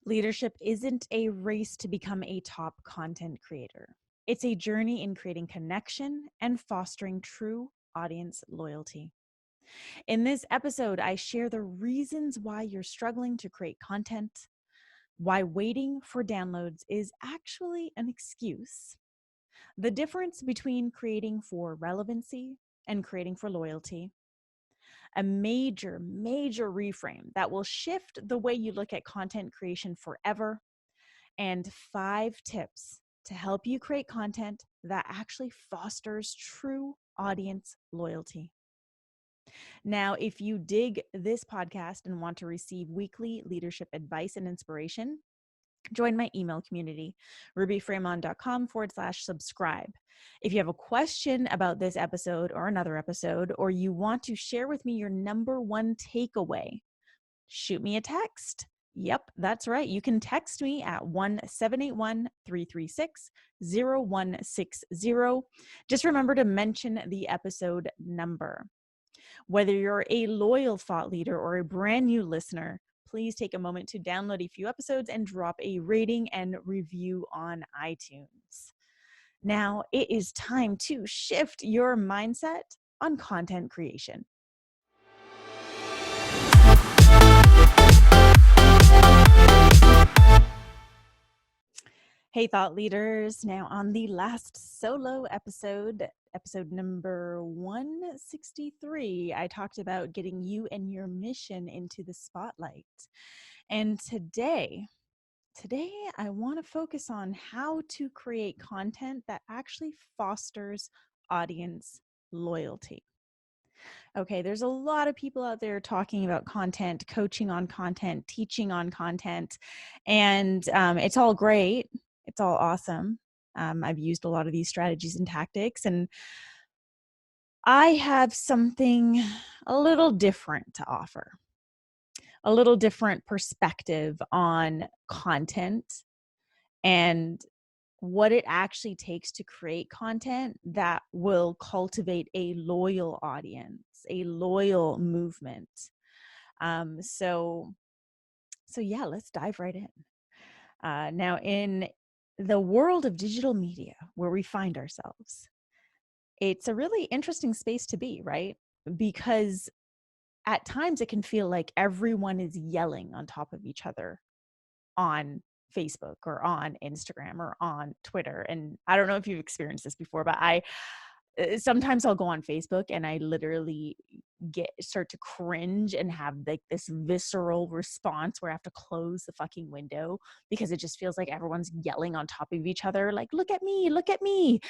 Leadership isn't a race to become a top content creator. It's a journey in creating connection and fostering true audience loyalty. In this episode, I share the reasons why you're struggling to create content, why waiting for downloads is actually an excuse, the difference between creating for relevancy and creating for loyalty, a major reframe that will shift the way you look at content creation forever, and 5 tips to help you create content that actually fosters true audience loyalty. Now, if you dig this podcast and want to receive weekly leadership advice and inspiration, join my email community, rubyfremon.com/subscribe. If you have a question about this episode or another episode, or you want to share with me your number one takeaway, shoot me a text. Yep, that's right. You can text me at 1-781-336-0160. Just remember to mention the episode number. Whether you're a loyal thought leader or a brand new listener, please take a moment to download a few episodes and drop a rating and review on iTunes. Now it is time to shift your mindset on content creation. Hey, thought leaders. Now, on the last solo episode number 163, I talked about getting you and your mission into the spotlight. And today I want to focus on how to create content that actually fosters audience loyalty. Okay, there's a lot of people out there talking about content, coaching on content, teaching on content, and it's all great. It's all awesome. I've used a lot of these strategies and tactics, and I have something a little different to offer, a little different perspective on content and what it actually takes to create content that will cultivate a loyal audience, a loyal movement. So yeah, let's dive right in. Now, in the world of digital media where we find ourselves, it's a really interesting space to be, right? Because at times it can feel like everyone is yelling on top of each other on Facebook or on Instagram or on Twitter. And I don't know if you've experienced this before, but sometimes I'll go on Facebook and I literally start to cringe and have like this visceral response where I have to close the fucking window because it just feels like everyone's yelling on top of each other, like, look at me, look at me.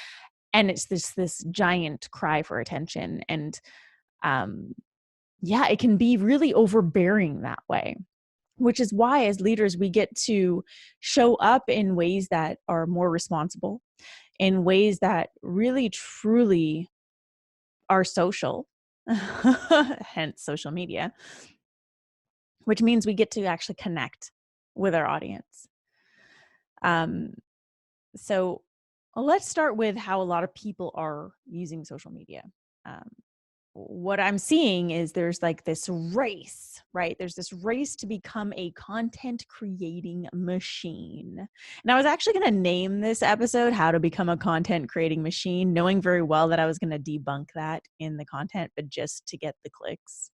And it's this giant cry for attention. And yeah, it can be really overbearing that way, which is why as leaders, we get to show up in ways that are more responsible, in ways that really, truly are social, hence social media, which means we get to actually connect with our audience. So let's start with how a lot of people are using social media. What I'm seeing is there's like this race, right? There's this race to become a content creating machine. And I was actually going to name this episode How to Become a Content Creating Machine, knowing very well that I was going to debunk that in the content, but just to get the clicks.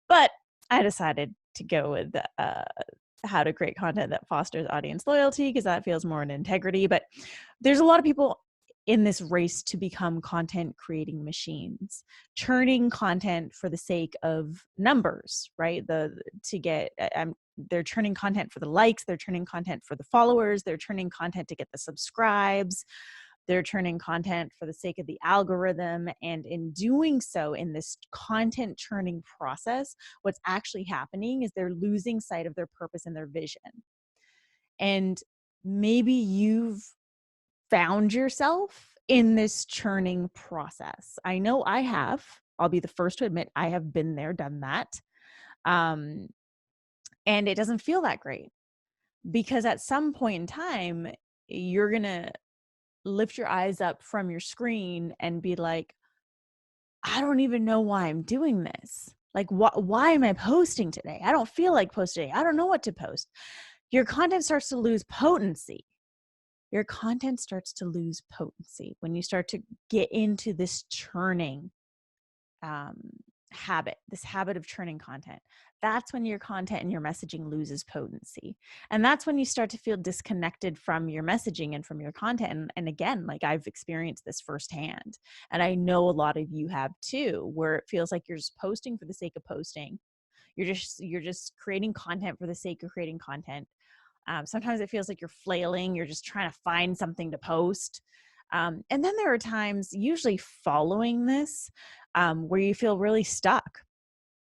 But I decided to go with how to create content that fosters audience loyalty because that feels more in integrity. But there's a lot of people in this race to become content creating machines, churning content for the sake of numbers, right? They're churning content for the likes, they're churning content for the followers, they're churning content to get the subscribes, they're churning content for the sake of the algorithm. And in doing so, in this content churning process, what's actually happening is they're losing sight of their purpose and their vision. And maybe you've found yourself in this churning process. I know I have. I'll be the first to admit I have been there, done that. And it doesn't feel that great because at some point in time, you're going to lift your eyes up from your screen and be like, I don't even know why I'm doing this. Like, why am I posting today? I don't feel like posting today. I don't know what to post. Your content starts to lose potency. Your content starts to lose potency when you start to get into this churning habit, this habit of churning content. That's when your content and your messaging loses potency. And that's when you start to feel disconnected from your messaging and from your content. And again, like, I've experienced this firsthand. And I know a lot of you have too, where it feels like you're just posting for the sake of posting. You're just creating content for the sake of creating content. Sometimes it feels like you're flailing. You're just trying to find something to post. And then there are times, usually following this, where you feel really stuck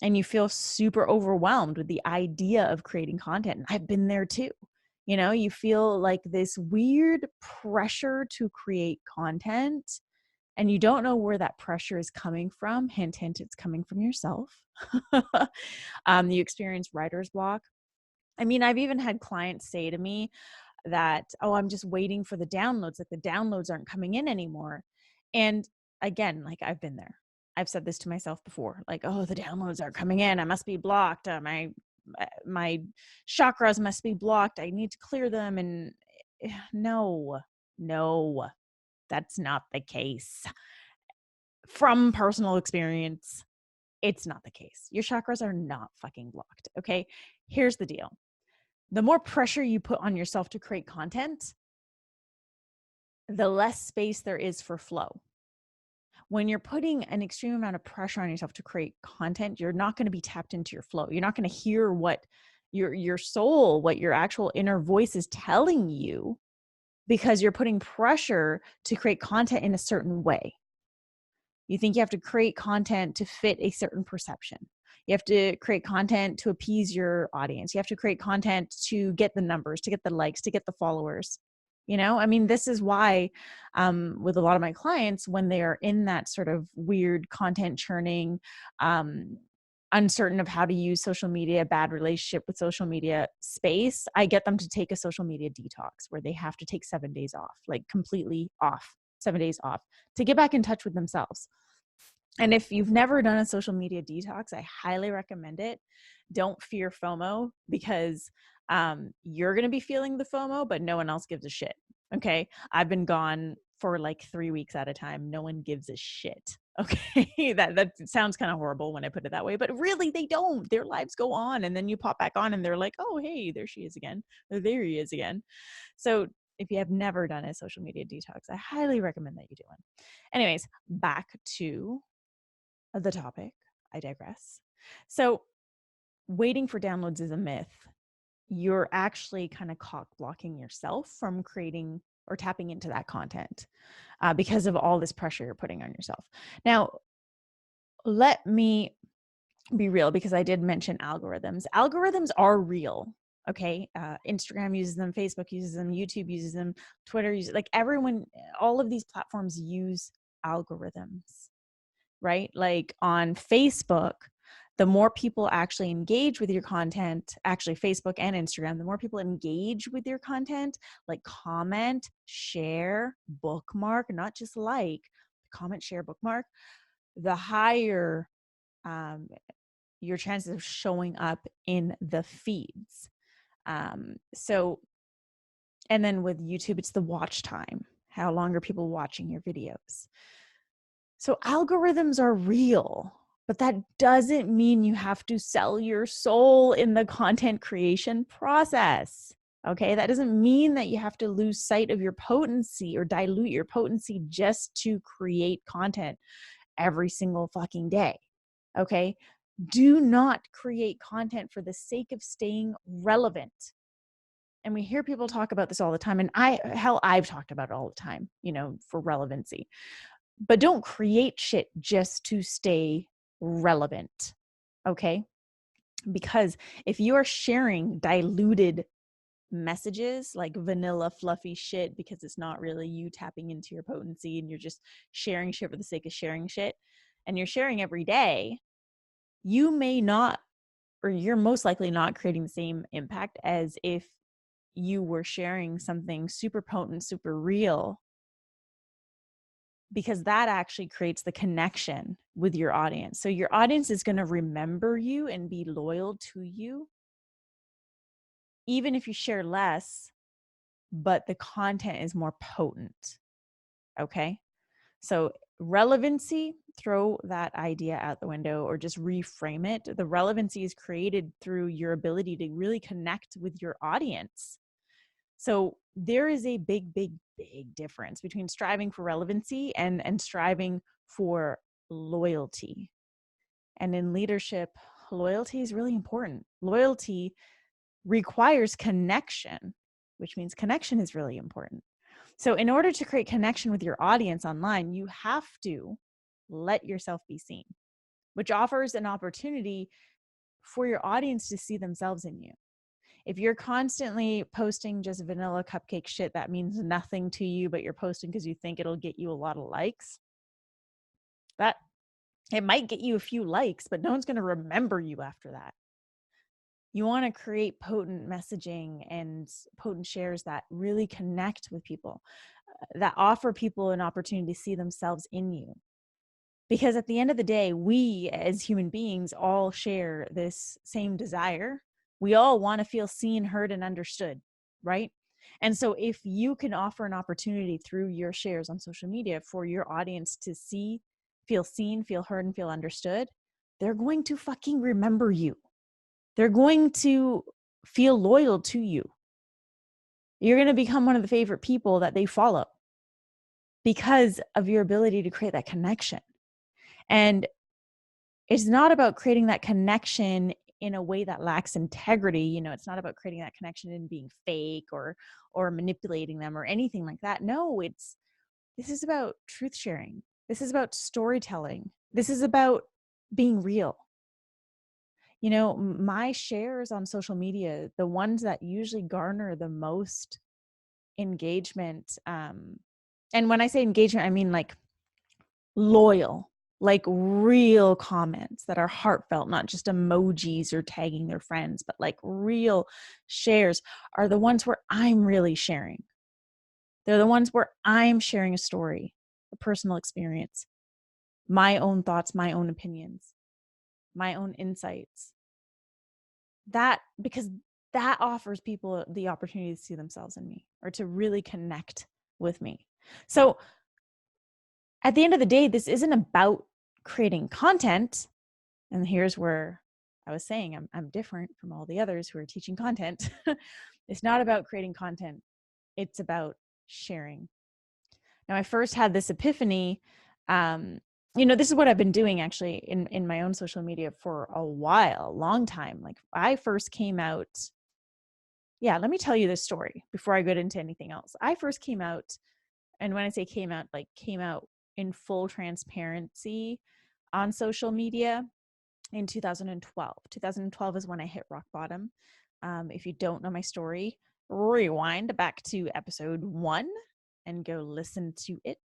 and you feel super overwhelmed with the idea of creating content. And I've been there too. You know, you feel like this weird pressure to create content, and you don't know where that pressure is coming from. Hint, hint, it's coming from yourself. You experience writer's block. I mean, I've even had clients say to me that, oh, I'm just waiting for the downloads, like the downloads aren't coming in anymore. And again, like, I've been there. I've said this to myself before, like, oh, the downloads aren't coming in. I must be blocked. My chakras must be blocked. I need to clear them. And no, that's not the case. From personal experience, it's not the case. Your chakras are not fucking blocked. Okay. Here's the deal. The more pressure you put on yourself to create content, the less space there is for flow. When you're putting an extreme amount of pressure on yourself to create content, you're not going to be tapped into your flow. You're not going to hear what your soul, what your actual inner voice is telling you, because you're putting pressure to create content in a certain way. You think you have to create content to fit a certain perception. You have to create content to appease your audience. You have to create content to get the numbers, to get the likes, to get the followers. You know, I mean, this is why with a lot of my clients, when they are in that sort of weird content churning, uncertain of how to use social media, bad relationship with social media space, I get them to take a social media detox where they have to take 7 days off, like completely off, 7 days off, to get back in touch with themselves. And if you've never done a social media detox, I highly recommend it. Don't fear FOMO, because you're going to be feeling the FOMO, but no one else gives a shit. Okay. I've been gone for like 3 weeks at a time. No one gives a shit. Okay. that sounds kind of horrible when I put it that way, but really they don't. Their lives go on. And then you pop back on and they're like, oh, hey, there she is again. Or there he is again. So if you have never done a social media detox, I highly recommend that you do one. Anyways, back to the topic. I digress. So waiting for downloads is a myth. You're actually kind of cock blocking yourself from creating or tapping into that content because of all this pressure you're putting on yourself. Now, let me be real, because I did mention algorithms. Algorithms are real. Okay. Instagram uses them, Facebook uses them, YouTube uses them, Twitter uses, like, everyone, all of these platforms use algorithms, right? Like on Facebook, the more people actually engage with your content, actually Facebook and Instagram, the more people engage with your content, like comment, share, bookmark, not just like, comment, share, bookmark, the higher your chances of showing up in the feeds. So, and then with YouTube, it's the watch time. How long are people watching your videos? So algorithms are real, but that doesn't mean you have to sell your soul in the content creation process. Okay, that doesn't mean that you have to lose sight of your potency or dilute your potency just to create content every single fucking day. Okay, do not create content for the sake of staying relevant. And we hear people talk about this all the time. And I've talked about it all the time, you know, for relevancy. But don't create shit just to stay relevant. Okay? Because if you are sharing diluted messages, like vanilla fluffy shit, because it's not really you tapping into your potency and you're just sharing shit for the sake of sharing shit, and you're sharing every day, you may not, or you're most likely not creating the same impact as if you were sharing something super potent, super real, because that actually creates the connection. with your audience. So your audience is going to remember you and be loyal to you, even if you share less, but the content is more potent. Okay. So relevancy, throw that idea out the window or just reframe it. The relevancy is created through your ability to really connect with your audience. So there is a big, big, big difference between striving for relevancy and striving for loyalty. And in leadership, loyalty is really important. Loyalty requires connection, which means connection is really important. So in order to create connection with your audience online, you have to let yourself be seen, which offers an opportunity for your audience to see themselves in you. If you're constantly posting just vanilla cupcake shit that means nothing to you, but you're posting because you think it'll get you a lot of likes, that it might get you a few likes, but no one's going to remember you after that. You want to create potent messaging and potent shares that really connect with people, that offer people an opportunity to see themselves in you. Because at the end of the day, we as human beings all share this same desire. We all want to feel seen, heard, and understood, right? And so if you can offer an opportunity through your shares on social media for your audience to see, feel seen, feel heard, and feel understood, they're going to fucking remember you. They're going to feel loyal to you. You're going to become one of the favorite people that they follow because of your ability to create that connection. And it's not about creating that connection in a way that lacks integrity. You know, it's not about creating that connection and being fake or manipulating them or anything like that. No, this is about truth sharing. This is about storytelling. This is about being real. You know, my shares on social media, the ones that usually garner the most engagement, and when I say engagement, I mean like loyal, like real comments that are heartfelt, not just emojis or tagging their friends, but like real shares, are the ones where I'm really sharing. They're the ones where I'm sharing a story, a personal experience, my own thoughts, my own opinions, my own insights. Because that offers people the opportunity to see themselves in me or to really connect with me. So at the end of the day, this isn't about creating content. And here's where I was saying I'm different from all the others who are teaching content. It's not about creating content. It's about sharing. Now, I first had this epiphany. This is what I've been doing actually in my own social media for a while, long time. Like I first came out. Yeah, let me tell you this story before I get into anything else. I first came out, and when I say came out, like came out in full transparency on social media in 2012. 2012 is when I hit rock bottom. If you don't know my story, rewind back to episode 1 and go listen to it.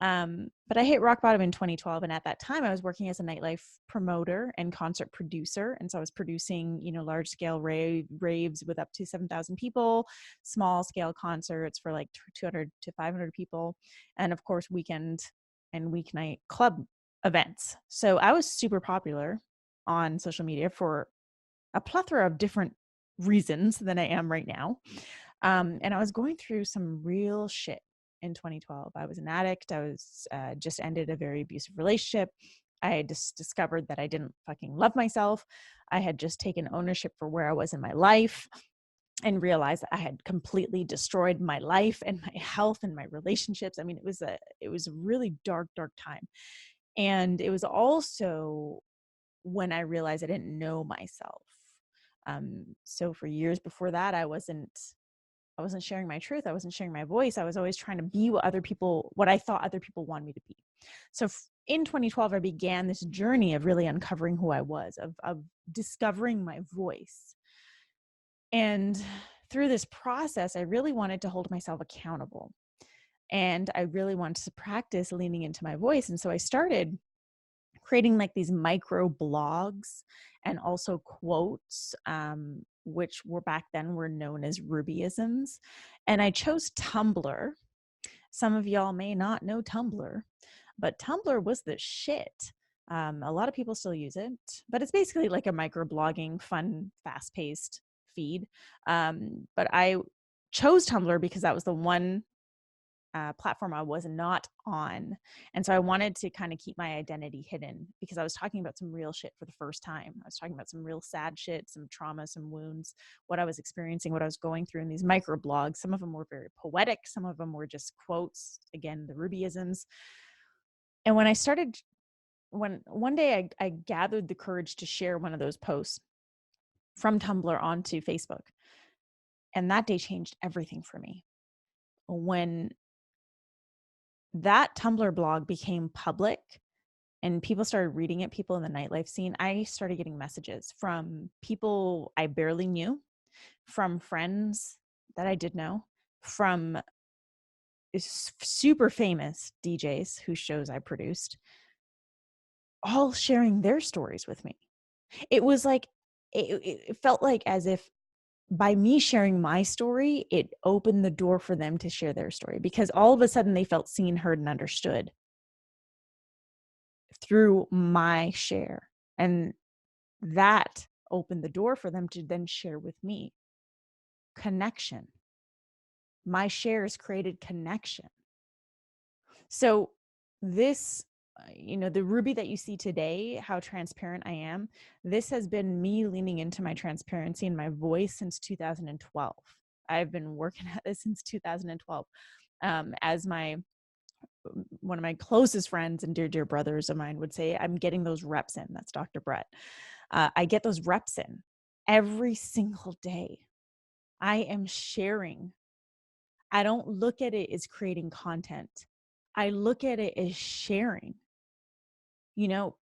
But I hit rock bottom in 2012. And at that time, I was working as a nightlife promoter and concert producer. And so I was producing, large scale raves with up to 7,000 people, small scale concerts for like 200 to 500 people. And of course, weekend and weeknight club events. So I was super popular on social media for a plethora of different reasons than I am right now. And I was going through some real shit in 2012. I was an addict. I was just ended a very abusive relationship. I had just discovered that I didn't fucking love myself. I had just taken ownership for where I was in my life and realized that I had completely destroyed my life and my health and my relationships. I mean, it was a really dark, dark time. And it was also when I realized I didn't know myself. So for years before that, I wasn't sharing my truth. I wasn't sharing my voice. I was always trying to be what I thought other people wanted me to be. So in 2012, I began this journey of really uncovering who I was, of discovering my voice. And through this process, I really wanted to hold myself accountable. And I really wanted to practice leaning into my voice. And so I started creating like these micro blogs and also quotes, which back then were known as Rubyisms. And I chose Tumblr. Some of y'all may not know Tumblr, but Tumblr was the shit. A lot of people still use it, but it's basically like a microblogging, fun, fast-paced feed. But I chose Tumblr because that was the one platform I was not on. And so I wanted to kind of keep my identity hidden because I was talking about some real shit for the first time. I was talking about some real sad shit, some trauma, some wounds, what I was experiencing, what I was going through in these microblogs. Some of them were very poetic, some of them were just quotes, again, the Rubyisms. And when I started, when one day I gathered the courage to share one of those posts from Tumblr onto Facebook. And that day changed everything for me. When that Tumblr blog became public and people started reading it, people in the nightlife scene, I started getting messages from people I barely knew, from friends that I did know, from super famous DJs whose shows I produced, all sharing their stories with me. It was like, it felt like as if by me sharing my story, it opened the door for them to share their story, because all of a sudden they felt seen, heard, and understood through my share. And that opened the door for them to then share with me. Connection. My shares created connection. So this, the Ruby that you see today, how transparent I am, this has been me leaning into my transparency and my voice since 2012. I've been working at this since 2012. As one of my closest friends and dear brothers of mine would say, I'm getting those reps in. That's Dr. Brett. I get those reps in every single day. I am sharing. I don't look at it as creating content. I look at it as sharing.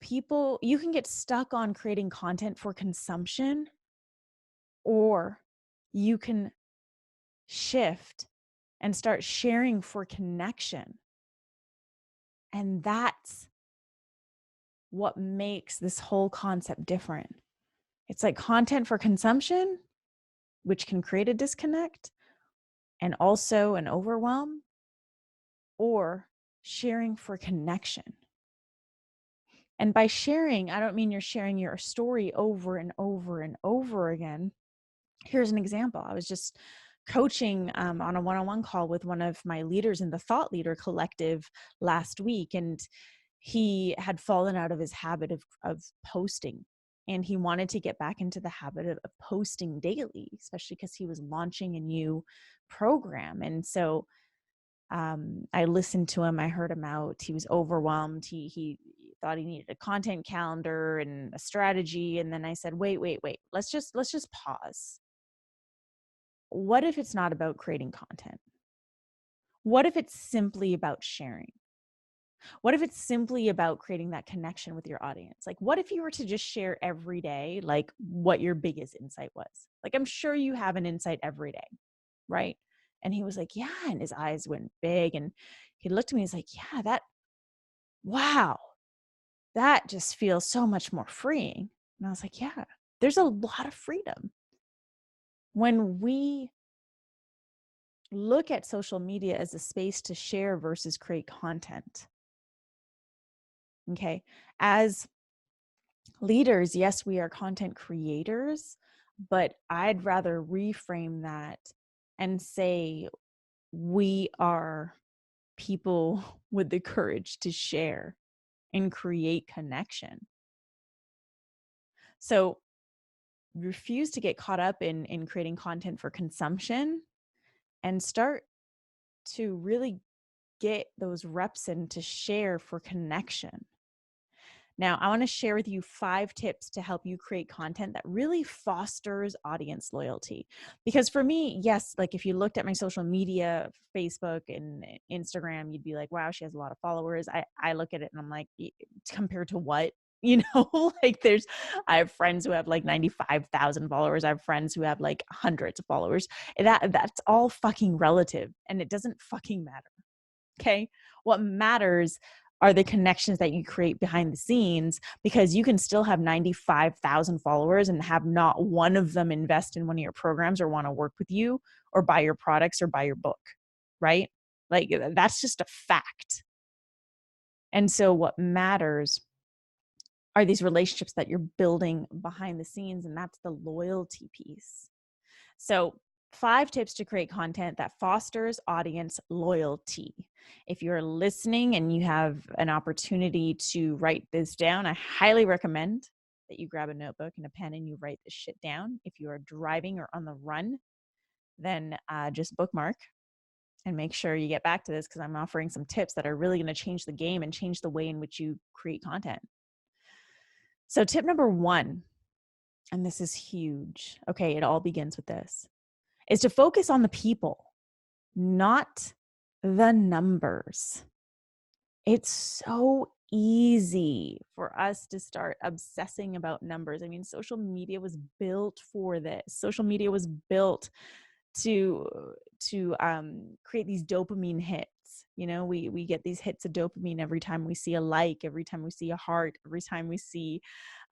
People, you can get stuck on creating content for consumption, or you can shift and start sharing for connection. And that's what makes this whole concept different. It's like content for consumption, which can create a disconnect and also an overwhelm, or sharing for connection. And by sharing, I don't mean you're sharing your story over and over and over again. Here's an example. I was just coaching on a one-on-one call with one of my leaders in the Thought Leader Collective last week, and he had fallen out of his habit of posting, and he wanted to get back into the habit of posting daily, especially because he was launching a new program. And so I listened to him. I heard him out. He was overwhelmed. He thought he needed a content calendar and a strategy. And then I said, wait. Let's just pause. What if it's not about creating content? What if it's simply about sharing? What if it's simply about creating that connection with your audience? Like, what if you were to just share every day, like what your biggest insight was? Like, I'm sure you have an insight every day, right? And he was like, yeah. And his eyes went big, and he looked at me, he's like, yeah, wow, that just feels so much more freeing. And I was like, yeah, there's a lot of freedom when we look at social media as a space to share versus create content. Okay. As leaders, yes, we are content creators, but I'd rather reframe that and say we are people with the courage to share and create connection. So refuse to get caught up in creating content for consumption, and start to really get those reps in to share for connection. Now, I want to share with you 5 tips to help you create content that really fosters audience loyalty. Because for me, yes, like if you looked at my social media, Facebook and Instagram, you'd be like, wow, she has a lot of followers. I look at it and I'm like, compared to what? Like I have friends who have like 95,000 followers. I have friends who have like hundreds of followers. That's all fucking relative, and it doesn't fucking matter. Okay. What matters are the connections that you create behind the scenes, because you can still have 95,000 followers and have not one of them invest in one of your programs or want to work with you or buy your products or buy your book, right? Like that's just a fact. And so what matters are these relationships that you're building behind the scenes, and that's the loyalty piece. So 5 tips to create content that fosters audience loyalty. If you're listening and you have an opportunity to write this down, I highly recommend that you grab a notebook and a pen and you write this shit down. If you are driving or on the run, then just bookmark and make sure you get back to this, because I'm offering some tips that are really going to change the game and change the way in which you create content. So tip number 1, and this is huge. Okay, it all begins with this, is to focus on the people, not the numbers. It's so easy for us to start obsessing about numbers. I mean, social media was built for this. Social media was built to create these dopamine hits. You know, we get these hits of dopamine every time we see a like, every time we see a heart, every time we see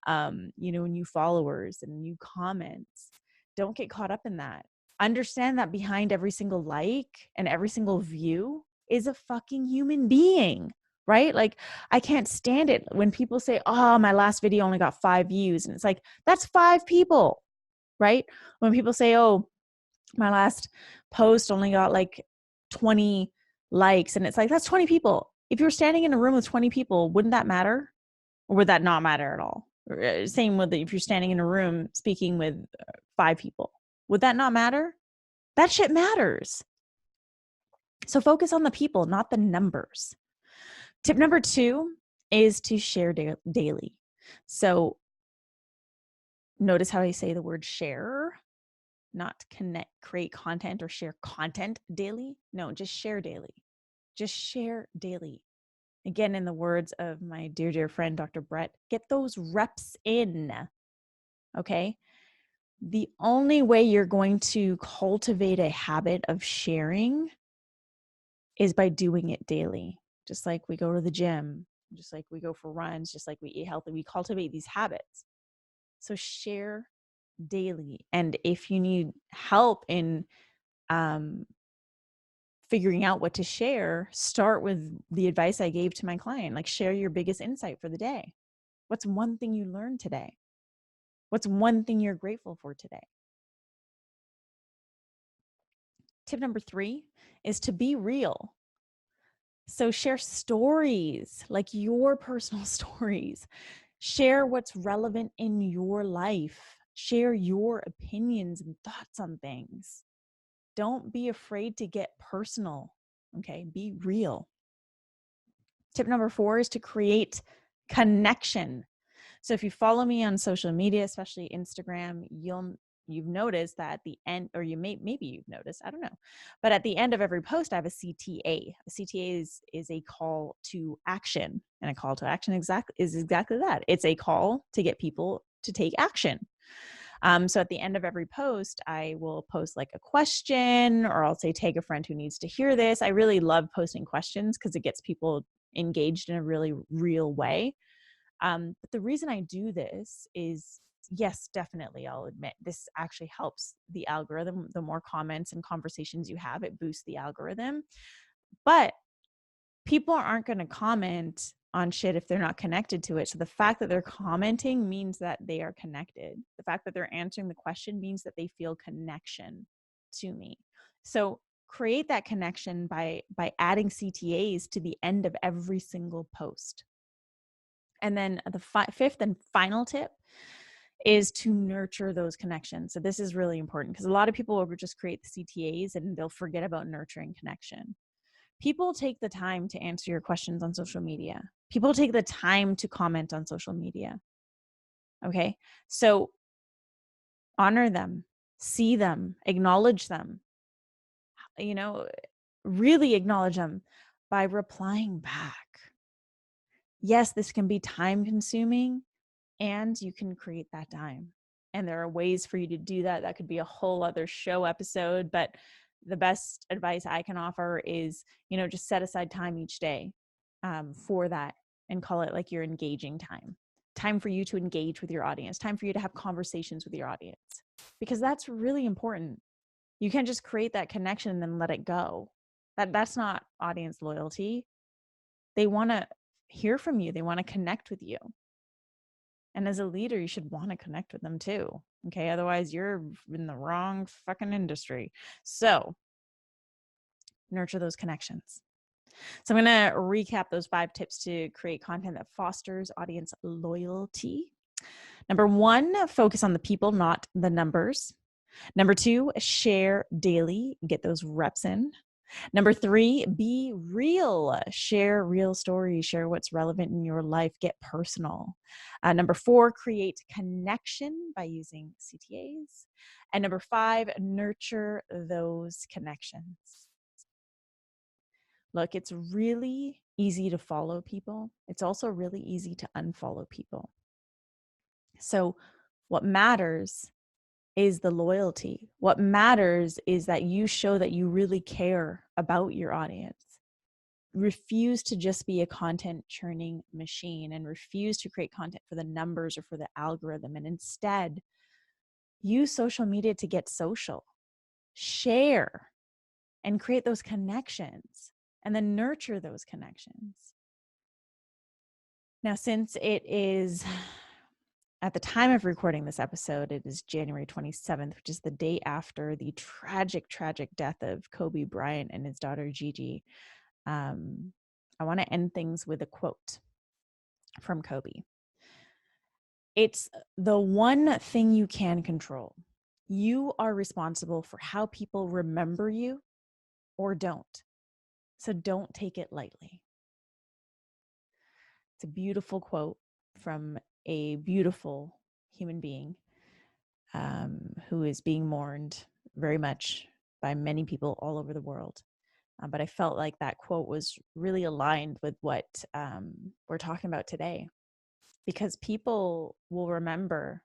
new followers and new comments. Don't get caught up in that. Understand that behind every single like and every single view is a fucking human being, right? Like, I can't stand it when people say, oh, my last video only got 5 views. And it's like, that's 5 people, right? When people say, oh, my last post only got like 20 likes, and it's like, that's 20 people. If you're standing in a room with 20 people, wouldn't that matter? Or would that not matter at all? Same with if you're standing in a room speaking with 5 people, would that not matter? That shit matters. So focus on the people, not the numbers. Tip number 2 is to share daily. So notice how I say the word share, not connect, create content or share content daily. No, just share daily. Just share daily. Again, in the words of my dear, dear friend, Dr. Brett, get those reps in. Okay. The only way you're going to cultivate a habit of sharing is by doing it daily. Just like we go to the gym, just like we go for runs, just like we eat healthy, we cultivate these habits. So share daily. And if you need help in figuring out what to share, start with the advice I gave to my client. Like, share your biggest insight for the day. What's one thing you learned today? What's one thing you're grateful for today? Tip number 3 is to be real. So share stories, like your personal stories. Share what's relevant in your life. Share your opinions and thoughts on things. Don't be afraid to get personal. Okay, be real. Tip number 4 is to create connection. So if you follow me on social media, especially Instagram, you've noticed that at the end, or maybe you've noticed, I don't know, but at the end of every post, I have a CTA. A CTA is a call to action, and a call to action is exactly that. It's a call to get people to take action. So at the end of every post, I will post like a question, or I'll say, tag a friend who needs to hear this. I really love posting questions because it gets people engaged in a really real way. But the reason I do this is, yes, definitely, I'll admit, this actually helps the algorithm. The more comments and conversations you have, it boosts the algorithm. But people aren't going to comment on shit if they're not connected to it. So the fact that they're commenting means that they are connected. The fact that they're answering the question means that they feel connection to me. So create that connection by adding CTAs to the end of every single post. And then the 5th and final tip is to nurture those connections. So this is really important because a lot of people will just create the CTAs and they'll forget about nurturing connection. People take the time to answer your questions on social media. People take the time to comment on social media. Okay. So honor them, see them, acknowledge them, really acknowledge them by replying back. Yes, this can be time consuming, and you can create that time. And there are ways for you to do that. That could be a whole other show episode, but the best advice I can offer is, just set aside time each day for that, and call it like your engaging time for you to engage with your audience, time for you to have conversations with your audience, because that's really important. You can't just create that connection and then let it go. That's not audience loyalty. They want to hear from you. They want to connect with you. And as a leader, you should want to connect with them too. Okay. Otherwise, you're in the wrong fucking industry. So nurture those connections. So I'm going to recap those 5 tips to create content that fosters audience loyalty. Number 1, focus on the people, not the numbers. Number 2, share daily, get those reps in. Number 3, be real, share real stories, share what's relevant in your life, get personal. Number 4, create connection by using CTAs. And number 5, nurture those connections. Look, it's really easy to follow people. It's also really easy to unfollow people. So what matters is the loyalty. What matters is that you show that you really care about your audience. Refuse to just be a content churning machine and refuse to create content for the numbers or for the algorithm. And instead, use social media to get social. Share and create those connections and then nurture those connections. Now, since it is, at the time of recording this episode, it is January 27th, which is the day after the tragic, tragic death of Kobe Bryant and his daughter Gigi. I want to end things with a quote from Kobe. It's the one thing you can control. You are responsible for how people remember you or don't. So don't take it lightly. It's a beautiful quote from a beautiful human being who is being mourned very much by many people all over the world. But I felt like that quote was really aligned with what we're talking about today, because people will remember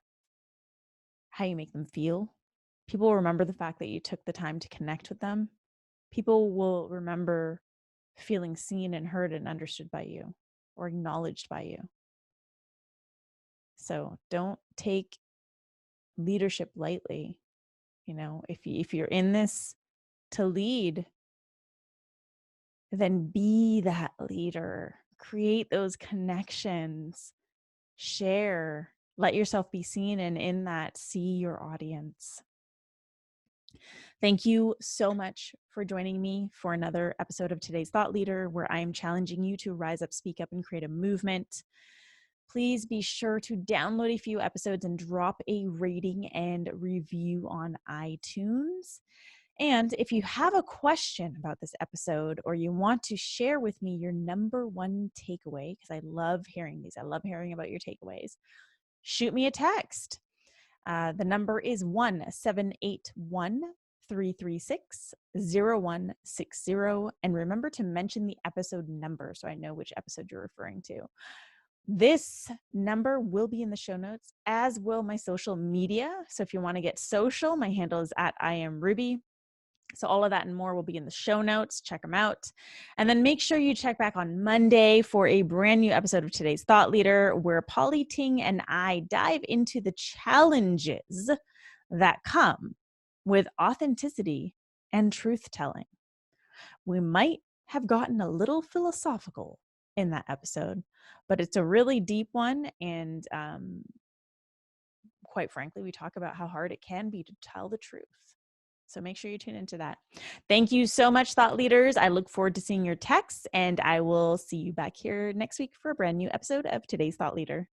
how you make them feel. People will remember the fact that you took the time to connect with them. People will remember feeling seen and heard and understood by you or acknowledged by you. So don't take leadership lightly. You know, if you're in this to lead, then be that leader. Create those connections. Share. Let yourself be seen, and in that, see your audience. Thank you so much for joining me for another episode of Today's Thought Leader, where I am challenging you to rise up, speak up, and create a movement. Please be sure to download a few episodes and drop a rating and review on iTunes. And if you have a question about this episode, or you want to share with me your number one takeaway, because I love hearing these, I love hearing about your takeaways, shoot me a text. The number is 1-781-336-0160. And remember to mention the episode number so I know which episode you're referring to. This number will be in the show notes, as will my social media. So if you want to get social, my handle is @IamRuby. So all of that and more will be in the show notes. Check them out. And then make sure you check back on Monday for a brand new episode of Today's Thought Leader, where Polly Ting and I dive into the challenges that come with authenticity and truth-telling. We might have gotten a little philosophical in that episode, but it's a really deep one. And quite frankly, we talk about how hard it can be to tell the truth. So make sure you tune into that. Thank you so much, Thought Leaders. I look forward to seeing your texts, and I will see you back here next week for a brand new episode of Today's Thought Leader.